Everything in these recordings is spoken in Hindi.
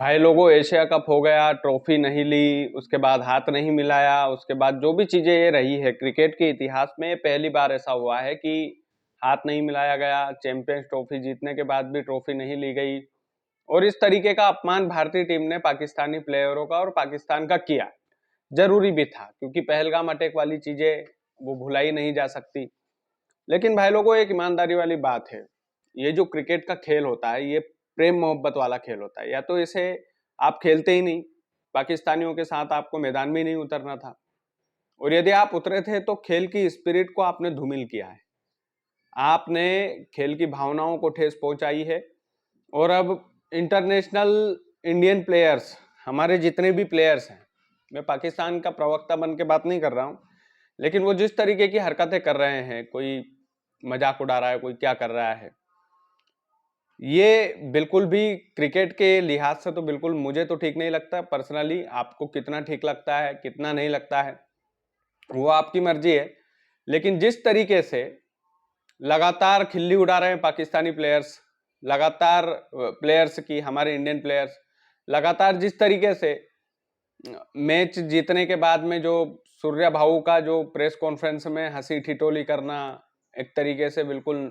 भाई लोगों, एशिया कप हो गया, ट्रॉफी नहीं ली, उसके बाद हाथ नहीं मिलाया, उसके बाद जो भी चीजें ये रही है क्रिकेट के इतिहास में पहली बार ऐसा हुआ है कि हाथ नहीं मिलाया गया, चैंपियंस ट्रॉफी जीतने के बाद भी ट्रॉफी नहीं ली गई। और इस तरीके का अपमान भारतीय टीम ने पाकिस्तानी प्लेयरों का और पाकिस्तान का किया। जरूरी भी था क्योंकि पहलगाम अटैक वाली चीजें वो भुलाई नहीं जा सकती। लेकिन भाई लोगों, एक ईमानदारी वाली बात है, ये जो क्रिकेट का खेल होता है ये प्रेम मोहब्बत वाला खेल होता है। या तो इसे आप खेलते ही नहीं, पाकिस्तानियों के साथ आपको मैदान में नहीं उतरना था, और यदि आप उतरे थे तो खेल की स्पिरिट को आपने धूमिल किया है, आपने खेल की भावनाओं को ठेस पहुंचाई है। और अब इंटरनेशनल इंडियन प्लेयर्स, हमारे जितने भी प्लेयर्स हैं, मैं पाकिस्तान का प्रवक्ता बन के बात नहीं कर रहा हूं, लेकिन वो जिस तरीके की हरकतें कर रहे हैं, कोई मजाक उड़ा रहा है, कोई क्या कर रहा है, ये बिल्कुल भी क्रिकेट के लिहाज से तो बिल्कुल मुझे तो ठीक नहीं लगता। पर्सनली आपको कितना ठीक लगता है, कितना नहीं लगता है, वो आपकी मर्जी है। लेकिन जिस तरीके से लगातार खिल्ली उड़ा रहे हैं पाकिस्तानी प्लेयर्स, लगातार प्लेयर्स की, हमारे इंडियन प्लेयर्स लगातार जिस तरीके से मैच जीतने के बाद में जो सूर्या भाऊ का जो प्रेस कॉन्फ्रेंस में हंसी ठिठोली करना, एक तरीके से बिल्कुल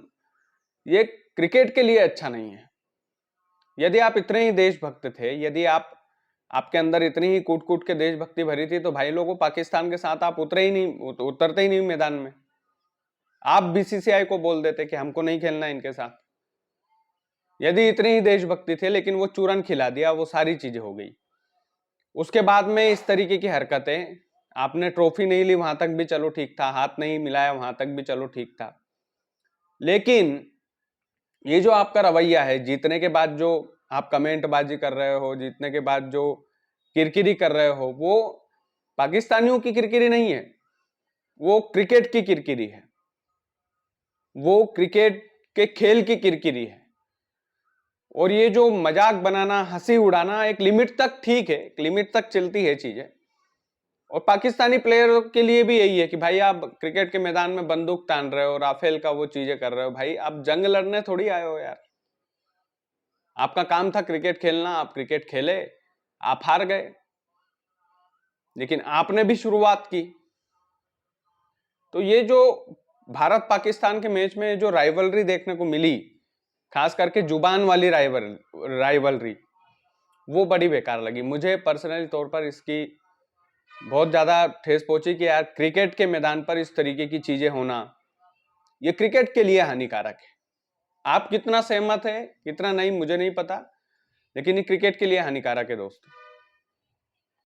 ये क्रिकेट के लिए अच्छा नहीं है। यदि आप इतने ही देशभक्त थे, यदि आपके अंदर इतनी ही कूट कूट के देशभक्ति भरी थी, तो भाई लोगों, पाकिस्तान के साथ आप उतरते ही नहीं मैदान में। आप बीसीसीआई को बोल देते कि हमको नहीं खेलना इनके साथ। यदि इतनी ही देशभक्ति थे, लेकिन वो चूरन खिला दिया, वो सारी चीजें हो गई। उसके बाद में इस तरीके की हरकतें, आपने ट्रॉफी नहीं ली वहां तक भी चलो ठीक था, हाथ नहीं मिलाया वहां तक भी चलो ठीक था, लेकिन ये जो आपका रवैया है, जीतने के बाद जो आप कमेंटबाजी कर रहे हो, जीतने के बाद जो किरकिरी कर रहे हो, वो पाकिस्तानियों की किरकिरी नहीं है, वो क्रिकेट की किरकिरी है, वो क्रिकेट के खेल की किरकिरी है। और ये जो मजाक बनाना, हंसी उड़ाना, एक लिमिट तक ठीक है, एक लिमिट तक चलती है चीजें। और पाकिस्तानी प्लेयर के लिए भी यही है कि भाई आप क्रिकेट के मैदान में बंदूक तान रहे हो, राफेल का वो चीजें कर रहे हो, भाई आप जंग लड़ने थोड़ी आए हो यार। आपका काम था क्रिकेट खेलना, आप क्रिकेट खेले, आप हार गए, लेकिन आपने भी शुरुआत की। तो ये जो भारत पाकिस्तान के मैच में जो राइवलरी देखने को मिली, खास करके जुबान वाली राइवलरी, वो बड़ी बेकार लगी मुझे पर्सनली तौर पर। इसकी बहुत ज्यादा ठेस पहुंची कि यार क्रिकेट के मैदान पर इस तरीके की चीजें होना, ये क्रिकेट के लिए हानिकारक है। आप कितना सहमत है, कितना नहीं, मुझे नहीं पता, लेकिन ये क्रिकेट के लिए हानिकारक है दोस्तों।